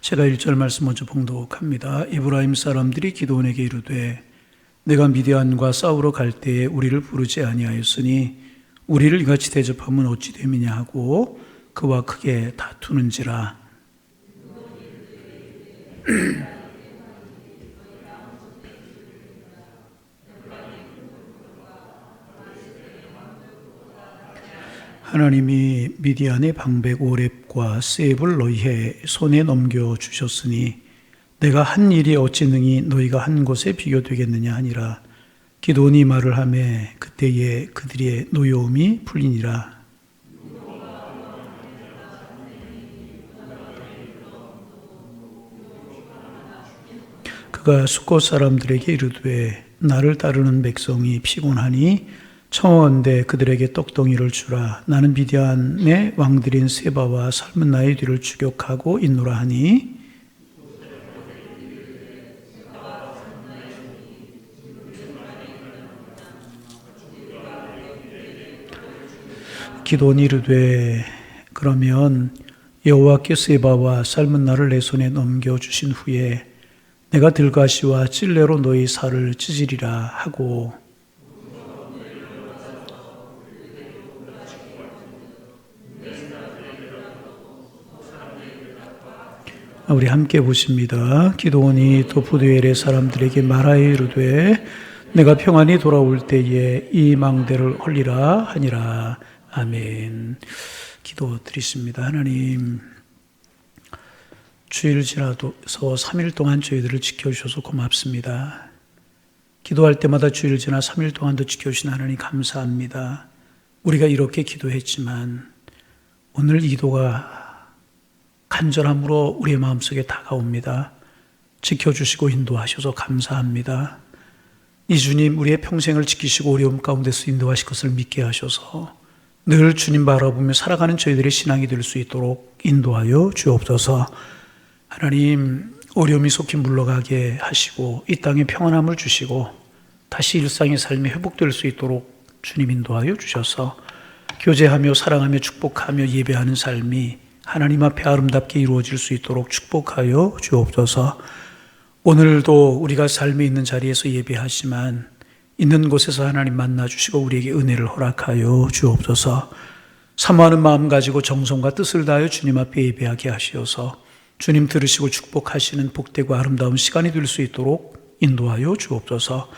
제가 1절 말씀 먼저 봉독합니다. 에브라임 사람들이 기드온에게 이르되 내가 미디안과 싸우러 갈 때에 우리를 부르지 아니하였으니 우리를 이같이 대접하면 어찌 됨이냐 하고 그와 크게 다투는지라. 하나님이 미디안의 방백 오렙과 셉을 너희의 손에 넘겨주셨으니 내가 한 일이 어찌 능히 너희가 한 것에 비교되겠느냐 하니라. 기드온이 말을 하매 그때에 그들의 노여움이 풀리니라. 그가 숫곳 사람들에게 이르되 나를 따르는 백성이 피곤하니 청하건대 그들에게 떡덩이를 주라. 나는 미디안의 왕들인 세바와 살문나의 뒤를 추격하고 있노라 하니 기드온이 이르되 그러면 여호와께 세바와 살문나를 내 손에 넘겨주신 후에 내가 들가시와 찔레로 너희 살을 찢으리라 하고. 우리 함께 보십니다. 기드온이 또 부두엘의 사람들에게 말하여 이르되 내가 평안히 돌아올 때에 이 망대를 헐리라 하니라. 아멘. 기도 드리십니다. 하나님, 주일 지나서 3일 동안 저희들을 지켜주셔서 고맙습니다. 기도할 때마다 주일 지나 3일 동안도 지켜주신 하나님 감사합니다. 우리가 이렇게 기도했지만 오늘 이 기도가 간절함으로 우리의 마음속에 다가옵니다. 지켜주시고 인도하셔서 감사합니다. 이 주님, 우리의 평생을 지키시고 어려움 가운데서 인도하실 것을 믿게 하셔서 늘 주님 바라보며 살아가는 저희들의 신앙이 될 수 있도록 인도하여 주옵소서. 하나님, 어려움이 속히 물러가게 하시고 이 땅에 평안함을 주시고 다시 일상의 삶이 회복될 수 있도록 주님 인도하여 주셔서 교제하며 사랑하며 축복하며 예배하는 삶이 하나님 앞에 아름답게 이루어질 수 있도록 축복하여 주옵소서. 오늘도 우리가 삶에 있는 자리에서 예배하지만 있는 곳에서 하나님 만나주시고 우리에게 은혜를 허락하여 주옵소서. 사모하는 마음 가지고 정성과 뜻을 다하여 주님 앞에 예배하게 하시어서 주님 들으시고 축복하시는 복되고 아름다운 시간이 될 수 있도록 인도하여 주옵소서.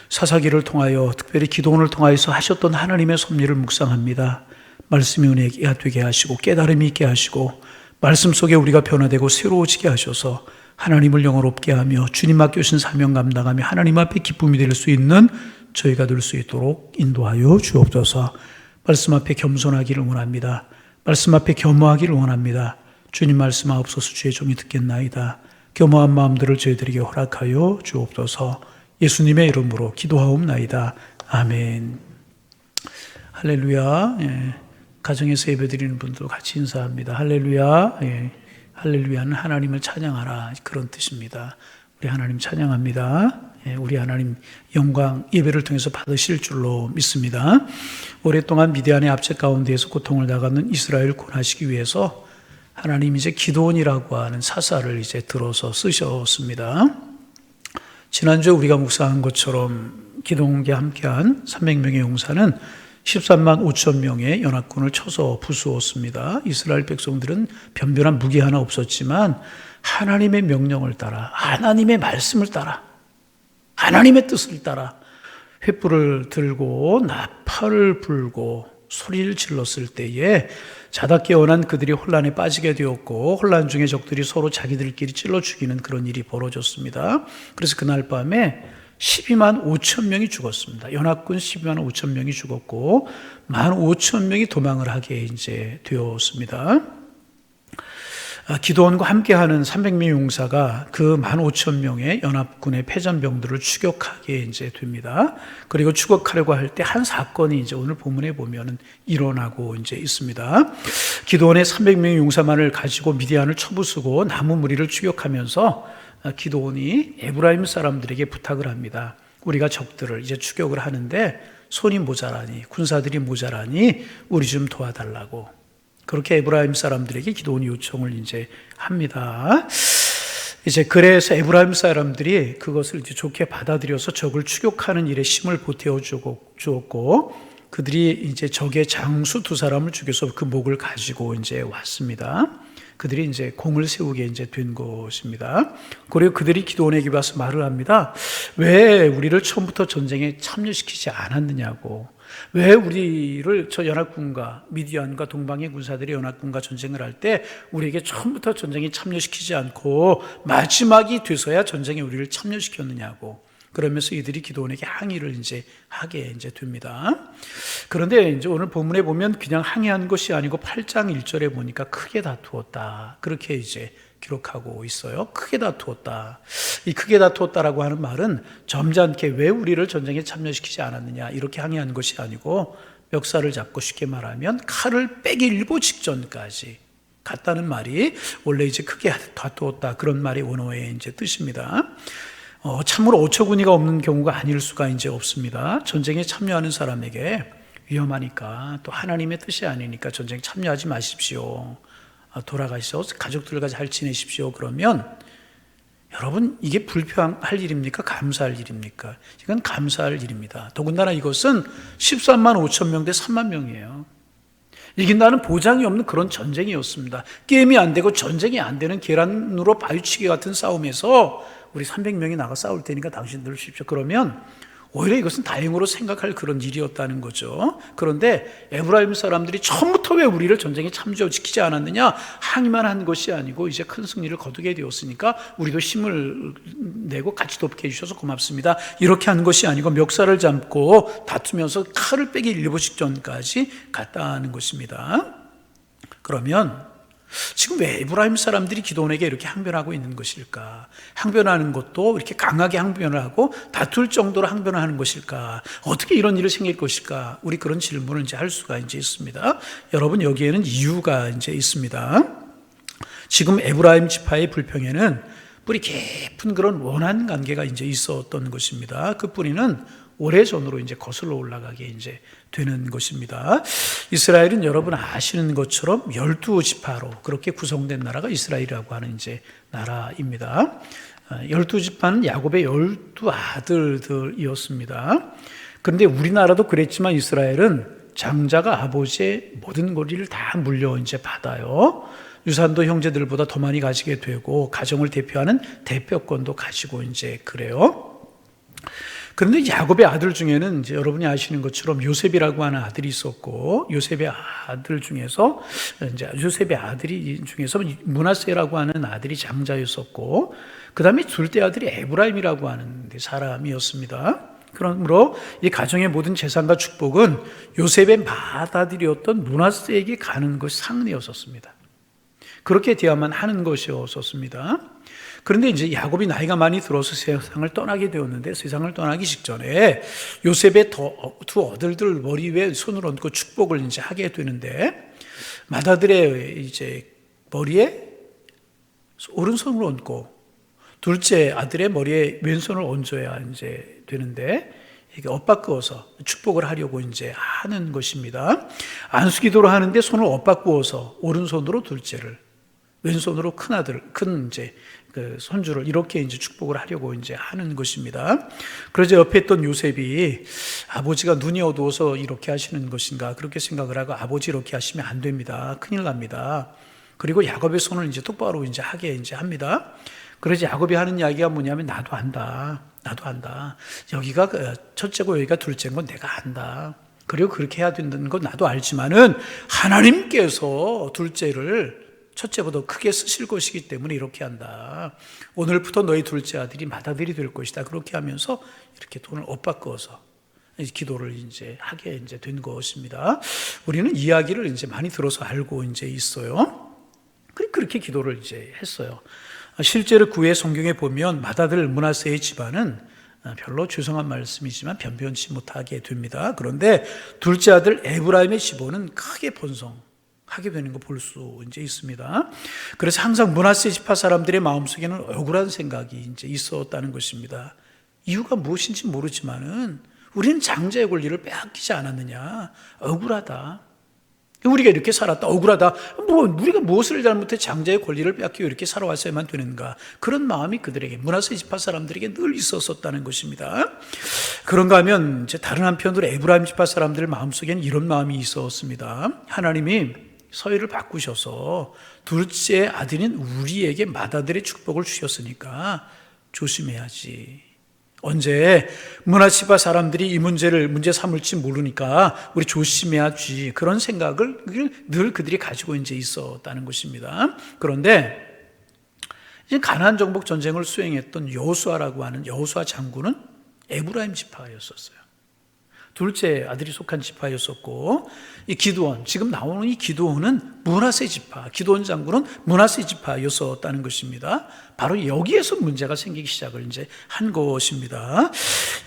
사사기를 통하여 특별히 기도원을 통하여서 하셨던 하나님의 섭리를 묵상합니다. 말씀이 은혜가 되게 하시고 깨달음이 있게 하시고 말씀 속에 우리가 변화되고 새로워지게 하셔서 하나님을 영화롭게 하며 주님 맡겨주신 사명 감당하며 하나님 앞에 기쁨이 될 수 있는 저희가 될 수 있도록 인도하여 주옵소서. 말씀 앞에 겸손하기를 원합니다. 말씀 앞에 겸허하기를 원합니다. 주님 말씀하옵소서. 주의 종이 듣겠나이다. 겸허한 마음들을 저희들에게 허락하여 주옵소서. 예수님의 이름으로 기도하옵나이다. 아멘. 할렐루야. 예. 가정에서 예배드리는 분들 같이 인사합니다. 할렐루야. 예. 할렐루야는 하나님을 찬양하라, 그런 뜻입니다. 우리 하나님 찬양합니다. 예, 우리 하나님 영광 예배를 통해서 받으실 줄로 믿습니다. 오랫동안 미디안의 압제 가운데에서 고통을 당하는 이스라엘 구원하시기 위해서 하나님 이제 기드온이라고 하는 사사를 이제 들어서 쓰셨습니다. 지난주에 우리가 묵상한 것처럼 기드온과 함께한 300명의 용사는 13만 5천 명의 연합군을 쳐서 부수었습니다. 이스라엘 백성들은 변변한 무기 하나 없었지만 하나님의 명령을 따라, 하나님의 말씀을 따라, 하나님의 뜻을 따라 횃불을 들고 나팔을 불고 소리를 질렀을 때에 자다 깨어난 그들이 혼란에 빠지게 되었고 혼란 중에 적들이 서로 자기들끼리 찔러 죽이는 그런 일이 벌어졌습니다. 그래서 그날 밤에 12만 5천 명이 죽었습니다. 연합군 12만 5천 명이 죽었고 1만 5천 명이 도망을 하게 이제 되었습니다. 기드온과 함께하는 300명의 용사가 그 1만 5천 명의 연합군의 패전병들을 추격하게 이제 됩니다. 그리고 추격하려고 할 때 한 사건이 이제 오늘 본문에 보면은 일어나고 이제 있습니다. 기드온의 300명의 용사만을 가지고 미디안을 쳐부수고 나무 무리를 추격하면서 기드온이 에브라임 사람들에게 부탁을 합니다. 우리가 적들을 이제 추격을 하는데 손이 모자라니, 군사들이 모자라니 우리 좀 도와달라고. 그렇게 에브라임 사람들에게 기드온이 요청을 이제 합니다. 이제 그래서 에브라임 사람들이 그것을 이제 좋게 받아들여서 적을 추격하는 일에 힘을 보태어 주었고, 그들이 이제 적의 장수 두 사람을 죽여서 그 목을 가지고 이제 왔습니다. 그들이 이제 공을 세우게 이제 된 것입니다. 그리고 그들이 기드온에게 와서 말을 합니다. 왜 우리를 처음부터 전쟁에 참여시키지 않았느냐고. 왜 우리를 저 연합군과 미디안과 동방의 군사들이 연합군과 전쟁을 할 때 우리에게 처음부터 전쟁에 참여시키지 않고 마지막이 돼서야 전쟁에 우리를 참여시켰느냐고. 그러면서 이들이 기드온에게 항의를 이제 하게 이제 됩니다. 그런데 이제 오늘 본문에 보면 그냥 항의한 것이 아니고 8장 1절에 보니까 크게 다투었다. 그렇게 이제 기록하고 있어요. 크게 다투었다. 이 크게 다투었다라고 하는 말은 점잖게 왜 우리를 전쟁에 참여시키지 않았느냐 이렇게 항의한 것이 아니고 멱살을 잡고 쉽게 말하면 칼을 빼기 일보 직전까지 갔다는 말이 원래 이제 크게 다투었다 그런 말이 원어의 이제 뜻입니다. 참으로 어처구니가 없는 경우가 아닐 수가 이제 없습니다. 전쟁에 참여하는 사람에게 위험하니까 또 하나님의 뜻이 아니니까 전쟁 참여하지 마십시오. 돌아가셔 가족들과 잘 지내십시오. 그러면 여러분 이게 불평할 일입니까? 감사할 일입니까? 이건 감사할 일입니다. 더군다나 이것은 13만 5천 명 대 3만 명이에요. 이긴다는 보장이 없는 그런 전쟁이었습니다. 게임이 안 되고 전쟁이 안 되는 계란으로 바위치기 같은 싸움에서 우리 300명이 나가 싸울 테니까 당신들 십시오. 그러면 오히려 이것은 다행으로 생각할 그런 일이었다는 거죠. 그런데 에브라임 사람들이 처음부터 왜 우리를 전쟁에 참여시키지 않았느냐 항의만 한 것이 아니고 이제 큰 승리를 거두게 되었으니까 우리도 힘을 내고 같이 돕게 해주셔서 고맙습니다. 이렇게 한 것이 아니고 멱살을 잡고 다투면서 칼을 빼기 일보 직전까지 갔다는 것입니다. 그러면 지금 왜 에브라임 사람들이 기드온에게 이렇게 항변하고 있는 것일까? 항변하는 것도 이렇게 강하게 항변을 하고 다툴 정도로 항변을 하는 것일까? 어떻게 이런 일이 생길 것일까? 우리 그런 질문을 이제 할 수가 이제 있습니다. 여러분 여기에는 이유가 이제 있습니다. 지금 에브라임 지파의 불평에는 뿌리 깊은 그런 원한 관계가 이제 있었던 것입니다. 그 뿌리는 오래전으로 이제 거슬러 올라가게 이제 되는 것입니다. 이스라엘은 여러분 아시는 것처럼 12지파로 그렇게 구성된 나라가 이스라엘이라고 하는 이제 나라입니다. 12지파는 야곱의 12아들들이었습니다. 그런데 우리나라도 그랬지만 이스라엘은 장자가 아버지의 모든 권리를 다 물려 이제 받아요. 유산도 형제들보다 더 많이 가지게 되고 가정을 대표하는 대표권도 가지고 이제 그래요. 그런데 야곱의 아들 중에는 이제 여러분이 아시는 것처럼 요셉이라고 하는 아들이 있었고, 요셉의 아들 중에서 이제 요셉의 아들이 중에서 므낫세라고 하는 아들이 장자였었고, 그 다음에 둘째 아들이 에브라임이라고 하는 사람이었습니다. 그러므로 이 가정의 모든 재산과 축복은 요셉의 맏아들이었던 므낫세에게 가는 것이 상례였었습니다. 그렇게 되어야만 하는 것이었습니다. 그런데 이제 야곱이 나이가 많이 들어서 세상을 떠나게 되었는데 세상을 떠나기 직전에 요셉의 두 아들들 머리 위에 손을 얹고 축복을 이제 하게 되는데 맏아들의 이제 머리에 오른손을 얹고 둘째 아들의 머리에 왼손을 얹어야 이제 되는데 이게 엇바꾸어서 축복을 하려고 이제 하는 것입니다. 안수기도로 하는데 손을 엇바꾸어서 오른손으로 둘째를 왼손으로 큰 아들, 큰 이제 그 손주를 이렇게 이제 축복을 하려고 이제 하는 것입니다. 그러자 옆에 있던 요셉이 아버지가 눈이 어두워서 이렇게 하시는 것인가 그렇게 생각을 하고 아버지 이렇게 하시면 안 됩니다. 큰일 납니다. 그리고 야곱의 손을 이제 똑바로 이제 하게 이제 합니다. 그러자 야곱이 하는 이야기가 뭐냐면 나도 안다. 여기가 첫째고 여기가 둘째인 건 내가 안다. 그리고 그렇게 해야 된다는 건 나도 알지만은 하나님께서 둘째를 첫째보다 크게 쓰실 것이기 때문에 이렇게 한다. 오늘부터 너희 둘째 아들이 맏아들이 될 것이다. 그렇게 하면서 이렇게 돈을 엇바꿔서 기도를 이제 하게 이제 된 것입니다. 우리는 이야기를 이제 많이 들어서 알고 이제 있어요. 그렇게 기도를 이제 했어요. 실제로 구약 성경에 보면 맏아들 므낫세의 집안은 별로 죄송한 말씀이지만 변변치 못하게 됩니다. 그런데 둘째 아들 에브라임의 집안은 크게 번성하게 되는 거 볼 수 이제 있습니다. 그래서 항상 므낫세 지파 사람들의 마음속에는 억울한 생각이 이제 있었다는 것입니다. 이유가 무엇인지 모르지만은 우리는 장자의 권리를 빼앗기지 않았느냐. 억울하다. 우리가 이렇게 살았다, 억울하다, 우리가 무엇을 잘못해 장자의 권리를 빼앗기고 이렇게 살아왔어야만 되는가, 그런 마음이 그들에게, 므낫세 지파 사람들에게 늘 있었었다는 것입니다. 그런가 하면 이제 다른 한편으로 에브라임 지파 사람들 마음속에는 이런 마음이 있었습니다. 하나님이 서열을 바꾸셔서 둘째 아들인 우리에게 맏아들의 축복을 주셨으니까 조심해야지. 언제 므낫세 지파 사람들이 이 문제 삼을지 모르니까 우리 조심해야지, 그런 생각을 늘 그들이 가지고 이제 있었다는 것입니다. 그런데 이제 가나안 정복 전쟁을 수행했던 여호수아라고 하는 여호수아 장군은 에브라임 지파였었어요. 둘째 아들이 속한 지파였었고, 이 기드온, 지금 나오는 이 기드온은 므낫세 지파, 기드온 장군은 므낫세 지파였었다는 것입니다. 바로 여기에서 문제가 생기기 시작을 이제 한 것입니다.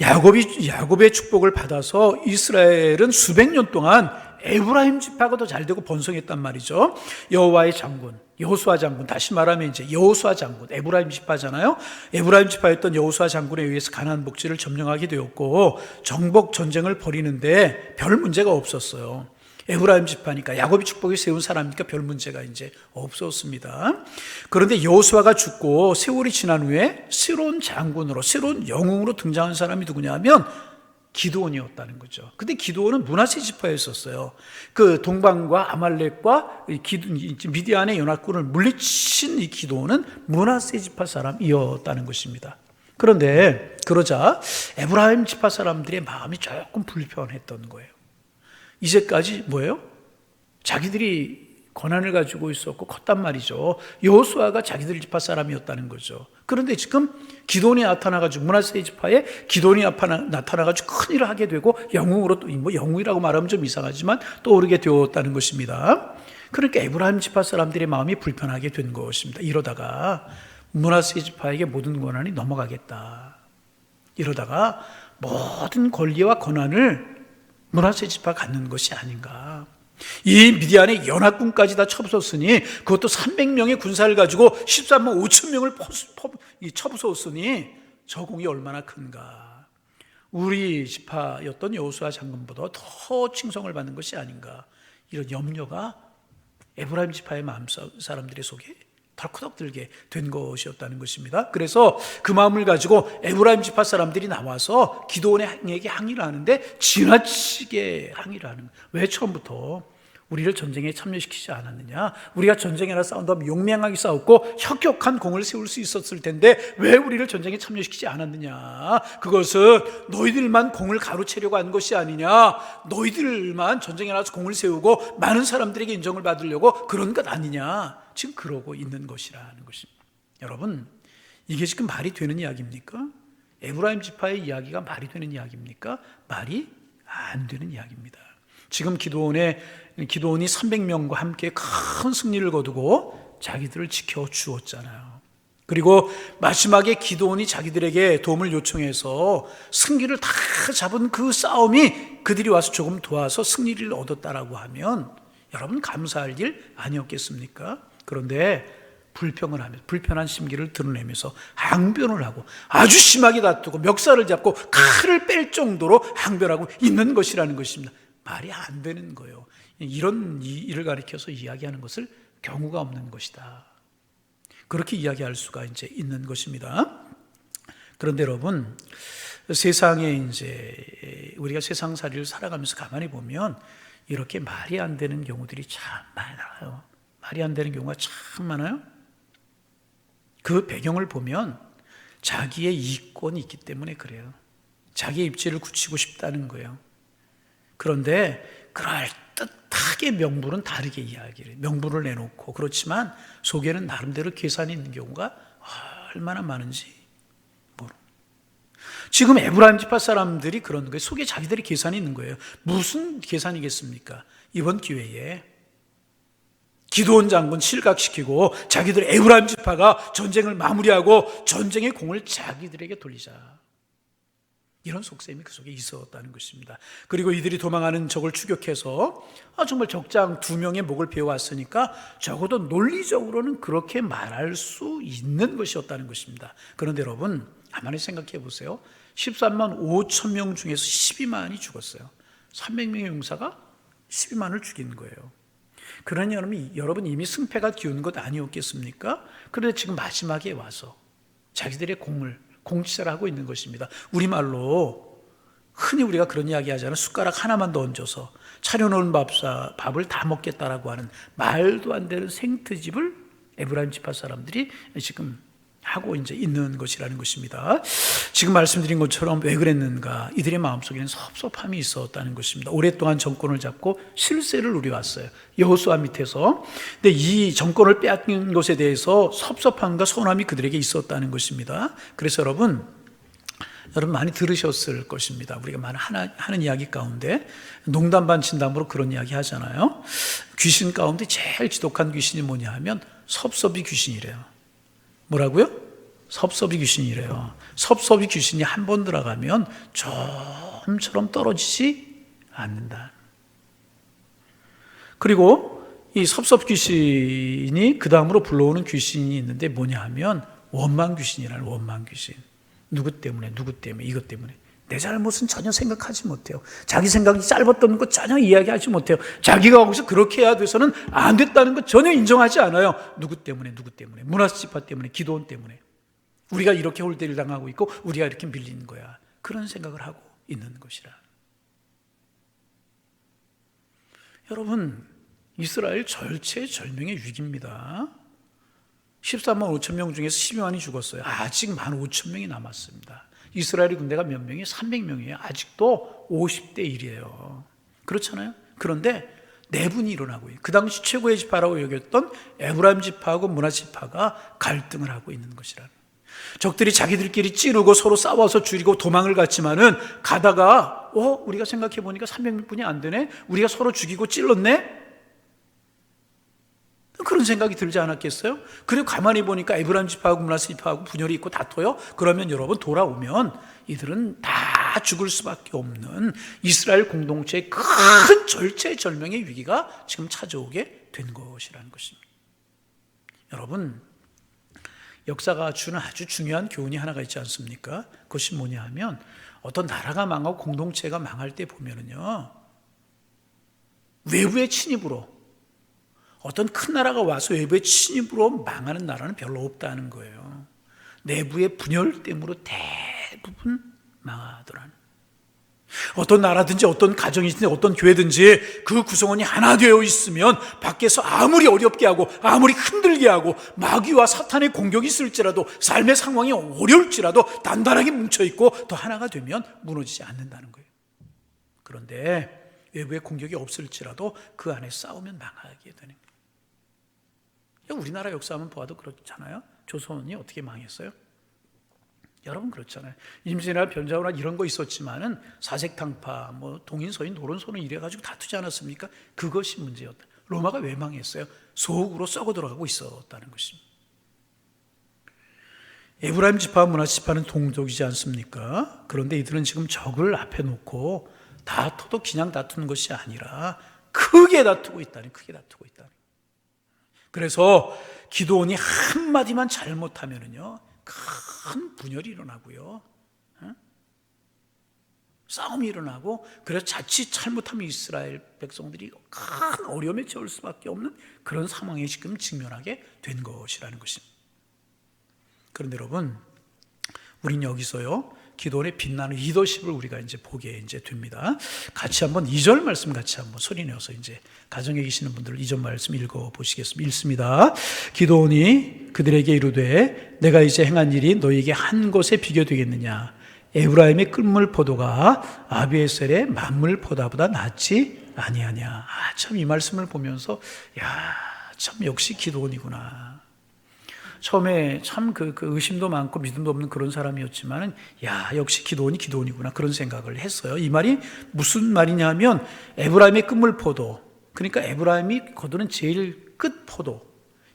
야곱의 축복을 받아서 이스라엘은 수백 년 동안 에브라임 지파가 더 잘 되고 번성했단 말이죠. 여호와의 장군, 여호수아 장군, 다시 말하면 이제 여호수아 장군, 에브라임 지파잖아요. 에브라임 지파였던 여호수아 장군에 의해서 가나안 복지를 점령하게 되었고, 정복 전쟁을 벌이는데 별 문제가 없었어요. 에브라임 지파니까, 야곱이 축복에 세운 사람이니까 별 문제가 이제 없었습니다. 그런데 여호수아가 죽고 세월이 지난 후에 새로운 장군으로, 새로운 영웅으로 등장한 사람이 누구냐 하면 기드온이었다는 거죠. 근데 기드온은 므낫세 지파였었어요. 그 동방과 아말렉과 미디안의 연합군을 물리친 이 기드온은 므낫세 지파 사람이었다는 것입니다. 그런데 그러자 에브라임 지파 사람들의 마음이 조금 불편했던 거예요. 이제까지 뭐예요? 자기들이 권한을 가지고 있었고 컸단 말이죠. 여호수아가 자기들 지파 사람이었다는 거죠. 그런데 지금 기드온이 나타나가지고, 므낫세 지파에 기드온이 나타나가지고 큰 일을 하게 되고, 영웅으로, 또 영웅이라고 말하면 좀 이상하지만 떠오르게 되었다는 것입니다. 그러니까 에브라임 지파 사람들의 마음이 불편하게 된 것입니다. 이러다가 므낫세 지파에게 모든 권한이 넘어가겠다, 이러다가 모든 권리와 권한을 므낫세 지파가 갖는 것이 아닌가. 이 미디안의 연합군까지 다 쳐부쉈으니, 그것도 300명의 군사를 가지고 13만 5천 명을 쳐부쉈으니 저 공이 얼마나 큰가. 우리 지파였던 여호수아 장군보다 더 칭송을 받는 것이 아닌가, 이런 염려가 에브라임 지파의 마음 사람들의 속에 덜커덕 들게 된 것이었다는 것입니다. 그래서 그 마음을 가지고 에브라임 지파 사람들이 나와서 기드온에게 항의를 하는데 지나치게 항의를 하는 거예요. 왜 처음부터 우리를 전쟁에 참여시키지 않았느냐? 우리가 전쟁에나 싸운다면 용맹하게 싸웠고 혁혁한 공을 세울 수 있었을 텐데 왜 우리를 전쟁에 참여시키지 않았느냐? 그것은 너희들만 공을 가로채려고 한 것이 아니냐? 너희들만 전쟁에 나서 공을 세우고 많은 사람들에게 인정을 받으려고 그런 것 아니냐? 지금 그러고 있는 것이라는 것입니다. 여러분, 이게 지금 말이 되는 이야기입니까? 에브라임 지파의 이야기가 말이 되는 이야기입니까? 말이 안 되는 이야기입니다. 지금 기드온이 300명과 함께 큰 승리를 거두고 자기들을 지켜주었잖아요. 그리고 마지막에 기드온이 자기들에게 도움을 요청해서 승기를 다 잡은 그 싸움이 그들이 와서 조금 도와서 승리를 얻었다라고 하면 여러분 감사할 일 아니었겠습니까? 그런데 불평을 하면서, 불편한 심기를 드러내면서 항변을 하고 아주 심하게 다투고 멱살을 잡고 칼을 뺄 정도로 항변하고 있는 것이라는 것입니다. 말이 안 되는 거예요. 이런 일을 가리켜서 이야기하는 것을 경우가 없는 것이다, 그렇게 이야기할 수가 이제 있는 것입니다. 그런데 여러분, 세상에 이제 우리가 세상살이를 살아가면서 가만히 보면 이렇게 말이 안 되는 경우들이 참 많아요. 말이 안 되는 경우가 참 많아요. 그 배경을 보면 자기의 이권이 있기 때문에 그래요. 자기의 입지를 굳히고 싶다는 거예요. 그런데 그럴듯하게 명분은 다르게 이야기를, 명분을 내놓고, 그렇지만 속에는 나름대로 계산이 있는 경우가 얼마나 많은지 모릅니다. 지금 에브라임 지파 사람들이 그런 거예요. 속에 자기들이 계산이 있는 거예요. 무슨 계산이겠습니까? 이번 기회에 기드온 장군 실각시키고 자기들 에브라임 지파가 전쟁을 마무리하고 전쟁의 공을 자기들에게 돌리자, 이런 속셈이 그 속에 있었다는 것입니다. 그리고 이들이 도망하는 적을 추격해서 정말 적장 2명의 목을 베어왔으니까 적어도 논리적으로는 그렇게 말할 수 있는 것이었다는 것입니다. 그런데 여러분, 가만히 생각해 보세요. 13만 5천 명 중에서 12만이 죽었어요. 300명의 용사가 12만을 죽인 거예요. 그러니 여러분 이미 승패가 기운 것 아니었겠습니까? 그런데 지금 마지막에 와서 자기들의 공치를 하고 있는 것입니다. 우리말로 흔히 우리가 그런 이야기 하잖아요. 숟가락 하나만 더 얹어서 차려놓은 밥을 다 먹겠다라고 하는 말도 안 되는 생트집을 에브라임 지파 사람들이 지금 하고 이제 있는 것이라는 것입니다. 지금 말씀드린 것처럼 왜 그랬는가? 이들의 마음속에는 섭섭함이 있었다는 것입니다. 오랫동안 정권을 잡고 실세를 누려왔어요. 여호수아 밑에서. 근데 이 정권을 빼앗긴 것에 대해서 섭섭함과 서운함이 그들에게 있었다는 것입니다. 그래서 여러분 많이 들으셨을 것입니다. 우리가 많이 하는 이야기 가운데 농담 반 진담으로 그런 이야기 하잖아요. 귀신 가운데 제일 지독한 귀신이 뭐냐 하면 섭섭이 귀신이래요. 뭐라고요? 섭섭이 귀신이래요. 섭섭이 귀신이 한 번 들어가면 좀처럼 떨어지지 않는다. 그리고 이 섭섭 귀신이 그 다음으로 불러오는 귀신이 있는데 뭐냐 하면 원망 귀신이라는 원망 귀신. 누구 때문에 이것 때문에 내 잘못은 전혀 생각하지 못해요. 자기 생각이 짧았던 것 전혀 이야기하지 못해요. 자기가 거기서 그렇게 해야 돼서는 안 됐다는 것 전혀 인정하지 않아요. 누구 때문에 므낫세 지파 때문에, 기드온 때문에 우리가 이렇게 홀대를 당하고 있고 우리가 이렇게 밀리는 거야. 그런 생각을 하고 있는 것이라. 여러분, 이스라엘 절체절명의 위기입니다. 13만 5천 명 중에서 12만이 죽었어요. 아직 15,000명이 남았습니다. 이스라엘의 군대가 몇 명이에요? 300명이에요. 아직도 50대 1이에요. 그렇잖아요. 그런데 내분이 일어나고 있어요. 그 당시 최고의 지파라고 여겼던 에브라임 지파하고 므낫세 지파가 갈등을 하고 있는 것이라는. 적들이 자기들끼리 찌르고 서로 싸워서 줄이고 도망을 갔지만은 가다가 우리가 생각해 보니까 300명뿐이 안 되네. 우리가 서로 죽이고 찔렀네. 그런 생각이 들지 않았겠어요? 그리고 가만히 보니까 에브라임 지파하고 므낫세 지파하고 분열이 있고 다퉈요. 그러면 여러분 돌아오면 이들은 다 죽을 수밖에 없는 이스라엘 공동체의 큰 절체절명의 위기가 지금 찾아오게 된 것이라는 것입니다. 여러분, 역사가 주는 아주 중요한 교훈이 하나가 있지 않습니까? 그것이 뭐냐 하면 어떤 나라가 망하고 공동체가 망할 때 보면은요, 외부의 침입으로 어떤 큰 나라가 와서 외부의 침입으로 망하는 나라는 별로 없다는 거예요. 내부의 분열 때문에 대부분 망하더라는. 어떤 나라든지 어떤 가정이든지 어떤 교회든지 그 구성원이 하나 되어 있으면 밖에서 아무리 어렵게 하고 아무리 흔들게 하고 마귀와 사탄의 공격이 있을지라도 삶의 상황이 어려울지라도 단단하게 뭉쳐있고 더 하나가 되면 무너지지 않는다는 거예요. 그런데 외부의 공격이 없을지라도 그 안에 싸우면 망하게 되는 거예요. 우리나라 역사 한번 보아도 그렇잖아요. 조선이 어떻게 망했어요? 여러분 그렇잖아요. 임진왜란, 변자호란 이런 거 있었지만은 사색탕파, 동인서인, 노론소는 이래가지고 다투지 않았습니까? 그것이 문제였다. 로마가 왜 망했어요? 소국으로 썩어 들어가고 있었다는 것입니다. 에브라임 지파와 므낫세 지파는 동족이지 않습니까? 그런데 이들은 지금 적을 앞에 놓고 다퉈도 그냥 다투는 것이 아니라 크게 다투고 있다니. 그래서 기드온이 한마디만 잘못하면은요, 큰 분열이 일어나고요, 싸움이 일어나고, 그래서 자칫 잘못하면 이스라엘 백성들이 큰 어려움에 처할 수밖에 없는 그런 상황에 지금 직면하게 된 것이라는 것입니다. 그런데 여러분, 우린 여기서요, 기도원의 빛나는 리더십을 우리가 이제 보게 이제 됩니다. 같이 한번 2절 말씀 같이 한번 소리 내어서 이제 가정에 계시는 분들 2절 말씀 읽어 보시겠습니다. 읽습니다. 기도원이 그들에게 이르되 내가 이제 행한 일이 너희에게 한 것에 비교되겠느냐? 에브라임의 끓물 포도가 아비에셀의 만물 포도보다 낫지 아니하냐? 참 이 말씀을 보면서 참 역시 기도원이구나. 처음에 참 그 의심도 많고 믿음도 없는 그런 사람이었지만은 역시 기도원이구나 그런 생각을 했어요. 이 말이 무슨 말이냐면 에브라임의 끝물 포도, 그러니까 에브라임이 거두는 제일 끝 포도.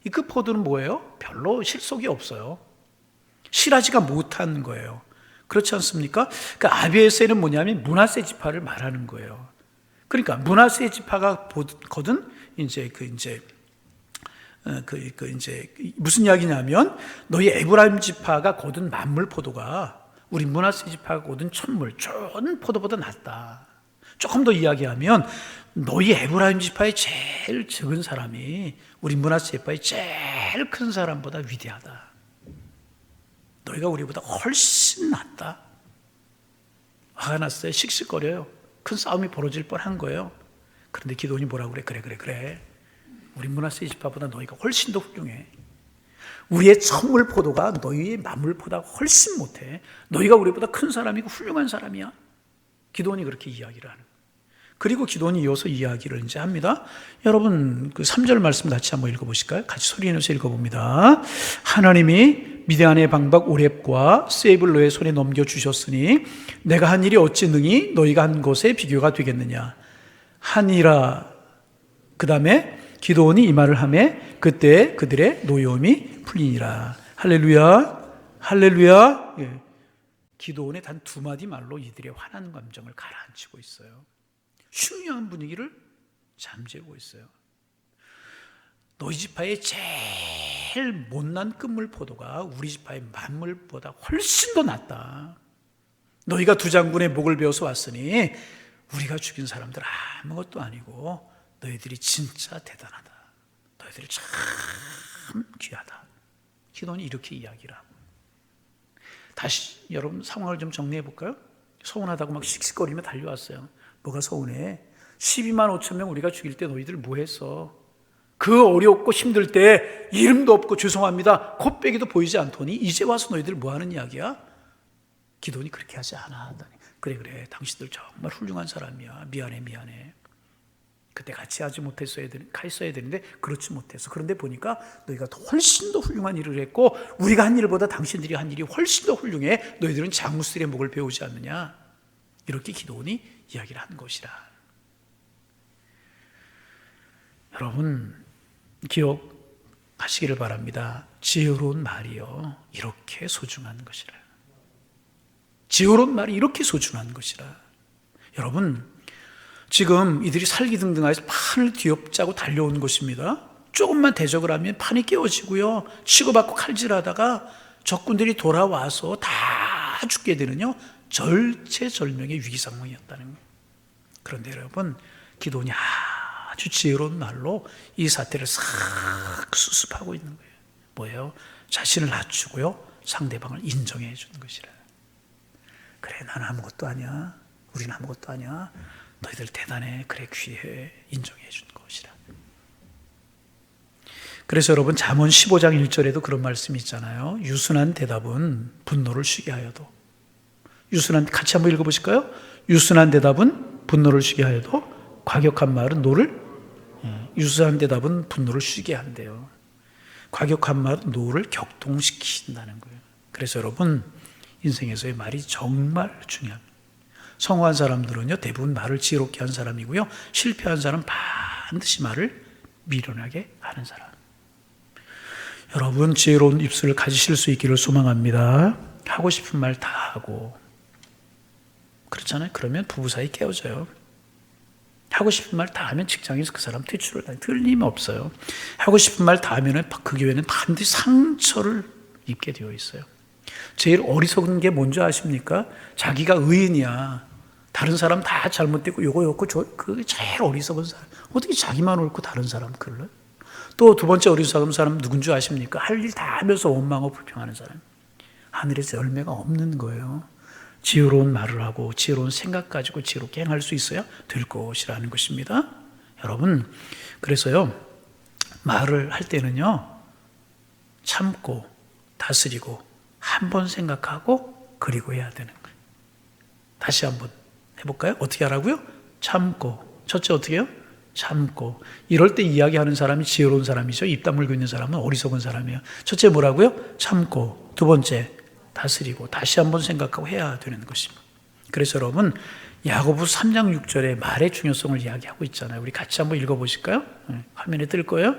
이 끝 포도는 뭐예요? 별로 실속이 없어요. 실하지가 못한 거예요. 그렇지 않습니까? 그러니까 아비에셀은 뭐냐면 므낫세 지파를 말하는 거예요. 그러니까 므낫세 지파가 거둔 이제 무슨 이야기냐면 너희 에브라임 지파가 거둔 만물 포도가 우리 므낫세 지파가 거둔 천물 좋은 포도보다 낫다. 조금 더 이야기하면 너희 에브라임 지파의 제일 적은 사람이 우리 므낫세 지파의 제일 큰 사람보다 위대하다. 너희가 우리보다 훨씬 낫다. 화가 났어요. 씩씩거려요. 큰 싸움이 벌어질 뻔한 거예요. 그런데 기도원이 뭐라고 그래? 그래. 우리 므낫세 지파보다 너희가 훨씬 더 훌륭해. 우리의 천물 포도가 너희의 만물보다 훨씬 못해. 너희가 우리보다 큰 사람이고 훌륭한 사람이야. 기도원이 그렇게 이야기를 하는 거예요. 그리고 기도원이 이어서 이야기를 이제 합니다. 여러분 그 3절 말씀 같이 한번 읽어보실까요? 같이 소리 내서 읽어봅니다. 하나님이 미디안의 방박 오렙과 세입을 너의 손에 넘겨주셨으니 내가 한 일이 어찌 능히 너희가 한 것에 비교가 되겠느냐. 하니라. 그 다음에 기도원이 이 말을 하매 그때 그들의 노여움이 풀리니라. 할렐루야. 예. 기도원의 단 두 마디 말로 이들의 화난 감정을 가라앉히고 있어요. 흉흉한 분위기를 잠재우고 있어요. 너희 지파의 제일 못난 끝물 포도가 우리 지파의 만물보다 훨씬 더 낫다. 너희가 두 장군의 목을 베어서 왔으니 우리가 죽인 사람들 아무것도 아니고 너희들이 진짜 대단하다. 너희들이 참 귀하다. 기도원이 이렇게 이야기를 하고. 다시 여러분 상황을 좀 정리해 볼까요? 서운하다고 막 씩씩거리며 달려왔어요. 뭐가 서운해? 12만 5천 명 우리가 죽일 때 너희들 뭐 했어? 그 어렵고 힘들 때 이름도 없고 죄송합니다 콧배기도 보이지 않더니 이제 와서 너희들 뭐 하는 이야기야? 기도원이 그렇게 하지 않아. 그래 당신들 정말 훌륭한 사람이야. 미안해. 그때 같이 하지 못했어야 되는데 그렇지 못해서. 그런데 보니까 너희가 훨씬 더 훌륭한 일을 했고 우리가 한 일보다 당신들이 한 일이 훨씬 더 훌륭해. 너희들은 장수들의 목을 베우지 않느냐. 이렇게 기도원이 이야기를 한 것이라. 여러분 기억하시기를 바랍니다. 지혜로운 말이요 이렇게 소중한 것이라. 지혜로운 말이 이렇게 소중한 것이라. 여러분 지금 이들이 살기등등하여서 판을 뒤엎자고 달려온 것입니다. 조금만 대적을 하면 판이 깨어지고요 치고받고 칼질하다가 적군들이 돌아와서 다 죽게 되는요 절체절명의 위기 상황이었다는 거예요. 그런데 여러분 기도원이 아주 지혜로운 말로 이 사태를 싹 수습하고 있는 거예요. 뭐예요? 자신을 낮추고요 상대방을 인정해 주는 것이라. 그래 난 아무것도 아니야. 우리는 아무것도 아니야. 너희들 대단해. 그래 귀해. 인정해 주는 것이라. 그래서 여러분 잠언 15장 1절에도 그런 말씀이 있잖아요. 유순한 대답은 분노를 쉬게 하여도. 같이 한번 읽어보실까요? 유순한 대답은 분노를 쉬게 하여도 과격한 말은 유순한 대답은 분노를 쉬게 한대요. 과격한 말은 노를 격동시킨다는 거예요. 그래서 여러분 인생에서의 말이 정말 중요합니다. 성공한 사람들은요 대부분 말을 지혜롭게 한 사람이고요 실패한 사람은 반드시 말을 미련하게 하는 사람. 여러분 지혜로운 입술을 가지실 수 있기를 소망합니다. 하고 싶은 말 다 하고. 그렇잖아요. 그러면 부부 사이 깨어져요. 하고 싶은 말 다 하면 직장에서 그 사람 퇴출을 다 틀림없어요. 하고 싶은 말 다 하면 그 교회는 반드시 상처를 입게 되어 있어요. 제일 어리석은 게 뭔지 아십니까? 자기가 의인이야. 다른 사람 다 잘못되고 요거 그게 제일 어리석은 사람. 어떻게 자기만 옳고 다른 사람 그럴래? 또 두 번째 어리석은 사람 누군 줄 아십니까? 할 일 다 하면서 원망하고 불평하는 사람. 하늘에서 열매가 없는 거예요. 지혜로운 말을 하고 지혜로운 생각 가지고 지혜롭게 행할 수 있어야 될 것이라는 것입니다. 여러분 그래서요 말을 할 때는요 참고 다스리고 한 번 생각하고 그리고 해야 되는 거예요. 다시 한번 해볼까요? 어떻게 하라고요? 참고. 첫째 어떻게 해요? 참고. 이럴 때 이야기하는 사람이 지혜로운 사람이죠. 입 다물고 있는 사람은 어리석은 사람이에요. 첫째 뭐라고요? 참고. 두 번째 다스리고 다시 한번 생각하고 해야 되는 것입니다. 그래서 여러분 야고보서 3장 6절에 말의 중요성을 이야기하고 있잖아요. 우리 같이 한번 읽어보실까요? 화면에 뜰 거예요.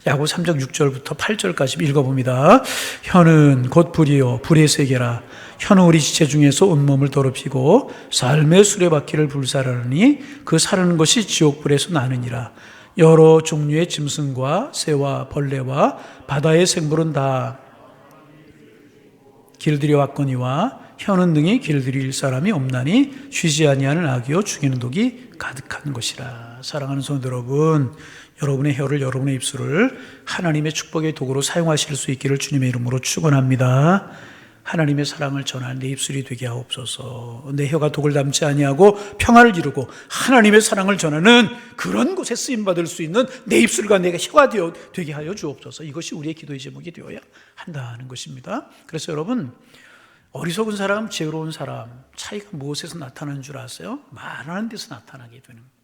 야고보 3장 6절부터 8절까지 읽어봅니다. 혀는 곧 불이요 불의 세계라. 혀는 우리 지체 중에서 온몸을 더럽히고 삶의 수레바퀴를 불살하느니 그 사르는 것이 지옥불에서 나느니라. 여러 종류의 짐승과 새와 벌레와 바다의 생물은 다 길들여 왔거니와 혀는 능히 길들일 사람이 없나니 쉬지 아니하는 악이요 죽이는 독이 가득한 것이라. 사랑하는 성도 여러분, 여러분의 혀를, 여러분의 입술을 하나님의 축복의 도구로 사용하실 수 있기를 주님의 이름으로 축원합니다. 하나님의 사랑을 전하는 내 입술이 되게 하옵소서. 내 혀가 독을 담지 아니하고 평화를 이루고 하나님의 사랑을 전하는 그런 곳에 쓰임받을 수 있는 내 입술과 내가 혀가 되게 하여 주옵소서. 이것이 우리의 기도의 제목이 되어야 한다는 것입니다. 그래서 여러분, 어리석은 사람, 지혜로운 사람 차이가 무엇에서 나타나는 줄 아세요? 말하는 데서 나타나게 되는 거예요.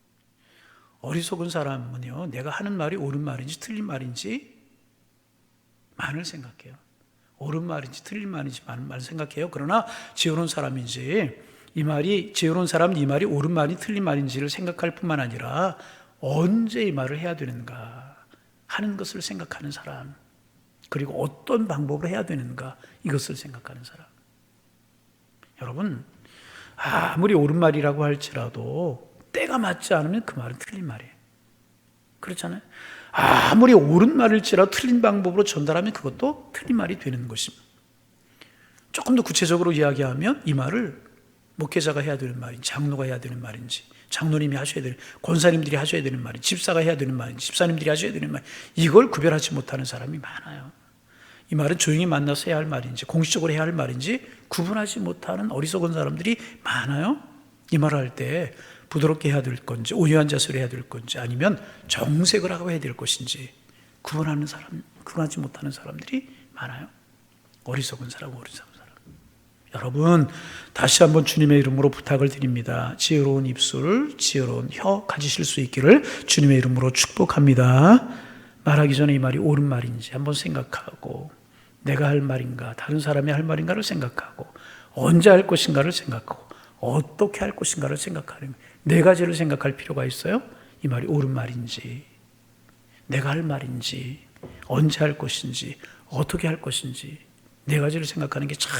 어리석은 사람은요, 내가 하는 말이 옳은 말인지 틀린 말인지 만을 생각해요. 옳은 말인지 틀린 말인지 만 생각해요. 그러나 지혜로운 사람인지 지혜로운 사람은 이 말이 옳은 말이 틀린 말인지를 생각할 뿐만 아니라 언제 이 말을 해야 되는가 하는 것을 생각하는 사람, 그리고 어떤 방법으로 해야 되는가 이것을 생각하는 사람. 여러분, 아무리 옳은 말이라고 할지라도 때가 맞지 않으면 그 말은 틀린 말이에요. 그렇잖아요. 아무리 옳은 말일지라도 틀린 방법으로 전달하면 그것도 틀린 말이 되는 것입니다. 조금 더 구체적으로 이야기하면 이 말을 목회자가 해야 되는 말인지, 장로가 해야 되는 말인지, 장로님이 하셔야 되는, 권사님들이 하셔야 되는 말인지, 집사가 해야 되는 말인지, 집사님들이 하셔야 되는 말, 이걸 구별하지 못하는 사람이 많아요. 이 말은 조용히 만나서 해야 할 말인지, 공식적으로 해야 할 말인지 구분하지 못하는 어리석은 사람들이 많아요. 이 말을 할 때 부드럽게 해야 될 건지, 온유한 자세로 해야 될 건지, 아니면 정색을 하고 해야 될 것인지 구분하지 못하는 사람들이 많아요. 어리석은 사람. 여러분, 다시 한번 주님의 이름으로 부탁을 드립니다. 지혜로운 입술, 지혜로운 혀 가지실 수 있기를 주님의 이름으로 축복합니다. 말하기 전에 이 말이 옳은 말인지 한번 생각하고, 내가 할 말인가, 다른 사람이 할 말인가를 생각하고, 언제 할 것인가를 생각하고, 어떻게 할 것인가를 생각하는 네 가지를 생각할 필요가 있어요. 이 말이 옳은 말인지, 내가 할 말인지, 언제 할 것인지, 어떻게 할 것인지 네 가지를 생각하는 게 참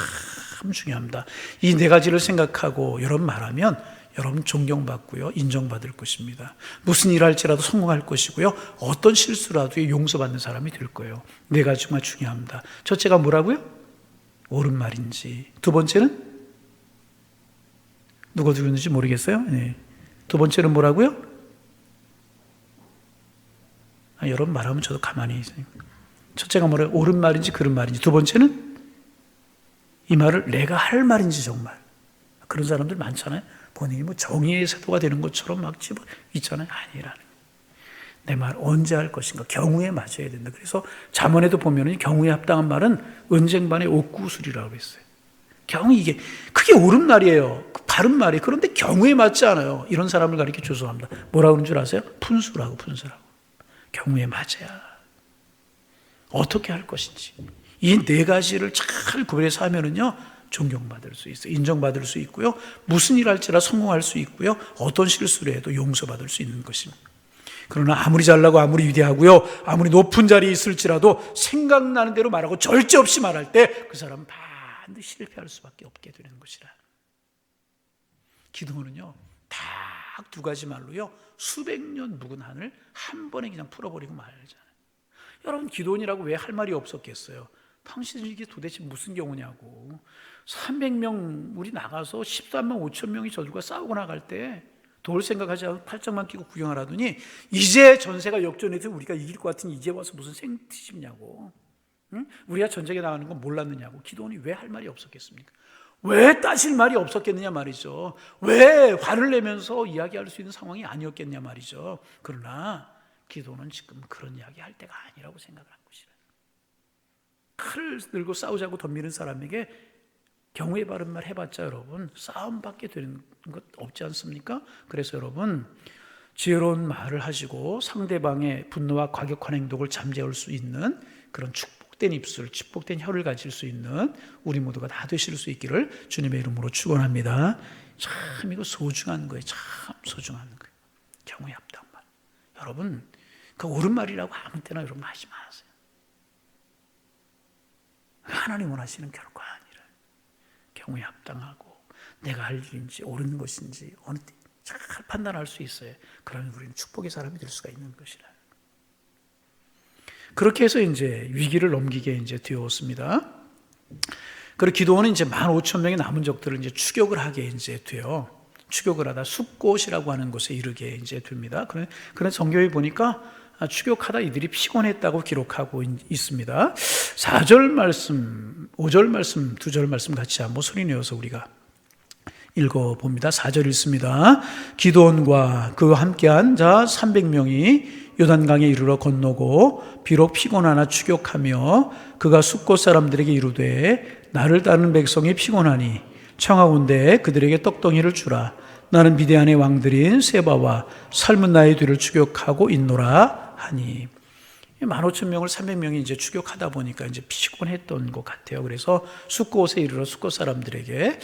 중요합니다. 이 네 가지를 생각하고 여러분 말하면 여러분 존경받고요, 인정받을 것입니다. 무슨 일을 할지라도 성공할 것이고요, 어떤 실수라도 용서받는 사람이 될 거예요. 네 가지 정말 중요합니다. 첫째가 뭐라고요? 옳은 말인지. 두 번째는 누가 죽였는지 모르겠어요. 네. 두 번째는 뭐라고요? 여러분 말하면 저도 가만히 있어요. 첫째가 뭐래요? 옳은 말인지 그런 말인지. 두 번째는 이 말을 내가 할 말인지 정말. 그런 사람들 많잖아요. 본인이 뭐 정의의 세도가 되는 것처럼 막 집어 있잖아요. 아니라는. 내 말 언제 할 것인가. 경우에 맞아야 된다. 그래서 잠언에도 보면은 경우에 합당한 말은 은쟁반의 옥구술이라고 했어요. 그게 옳은 말이에요. 바른 말이에요. 그런데 경우에 맞지 않아요. 이런 사람을 가리켜 조소합니다. 뭐라고 하는 줄 아세요? 푼수라고. 경우에 맞아야. 어떻게 할 것인지. 이 네 가지를 잘 구별해서 하면은요, 존경받을 수 있어요. 인정받을 수 있고요. 무슨 일 할지라 성공할 수 있고요. 어떤 실수를 해도 용서받을 수 있는 것입니다. 그러나 아무리 잘나고 아무리 위대하고요, 아무리 높은 자리에 있을지라도 생각나는 대로 말하고 절제 없이 말할 때 그 사람은 반드시 실패할 수밖에 없게 되는 것이라. 기도는요, 딱 두 가지 말로요, 수백 년 묵은 한을 한 번에 그냥 풀어버리고 말잖아요. 여러분, 기도원이라고 왜 할 말이 없었겠어요? 당신 이게 도대체 무슨 경우냐고. 300명 우리 나가서 13만 5천 명이 저들과 싸우고 나갈 때 도울 생각하지 않고 팔짱만 끼고 구경하라더니 이제 전세가 역전해서 우리가 이길 것 같으니 이제 와서 무슨 생티십냐고. 응? 우리가 전쟁에 나가는 건 몰랐느냐고. 기도원이 왜 할 말이 없었겠습니까? 왜 따질 말이 없었겠느냐 말이죠. 왜 화를 내면서 이야기할 수 있는 상황이 아니었겠냐 말이죠. 그러나 기도는 지금 그런 이야기 할 때가 아니라고 생각을 한 것이라. 칼을 들고 싸우자고 덤비는 사람에게 경우에 바른 말 해봤자 여러분 싸움밖에 되는 것 없지 않습니까? 그래서 여러분, 지혜로운 말을 하시고 상대방의 분노와 과격한 행동을 잠재울 수 있는 그런 축복된 입술, 축복된 혀를 가질 수 있는 우리 모두가 다 되실 수 있기를 주님의 이름으로 축원합니다. 참 이거 소중한 거예요. 참 소중한 거예요. 경우에 합당한 말. 여러분, 그 옳은 말이라고 아무 때나 여러분 하지 마세요. 하나님 원하시는 결과 아니라 경우에 합당하고 내가 할 일인지 옳은 것인지 어느 때 잘 판단할 수 있어요. 그러면 우리는 축복의 사람이 될 수가 있는 것이라. 그렇게 해서 이제 위기를 넘기게 이제 되었습니다. 그리고 기도원은 이제 15,000명의 남은 적들을 이제 추격을 하게 이제 돼요. 추격을 하다 숫곳이라고 하는 곳에 이르게 이제 됩니다. 그래서 성경에 보니까 추격하다 이들이 피곤했다고 기록하고 있습니다. 4절 말씀, 5절 말씀, 2절 말씀 같이 한번 소리 내어서 우리가 읽어봅니다. 4절 읽습니다. 기드온과 그와 함께한 자 300명이 요단강에 이르러 건너고 비록 피곤하나 추격하며 그가 숫곳 사람들에게 이르되 나를 따르는 백성이 피곤하니 청하건대 그들에게 떡덩이를 주라. 나는 미디안의 왕들인 세바와 살문나의 뒤를 추격하고 있노라 하니. 15,000명을 300명이 이제 추격하다 보니까 이제 피곤했던 것 같아요. 그래서 숫곳에 이르러 숫곳 사람들에게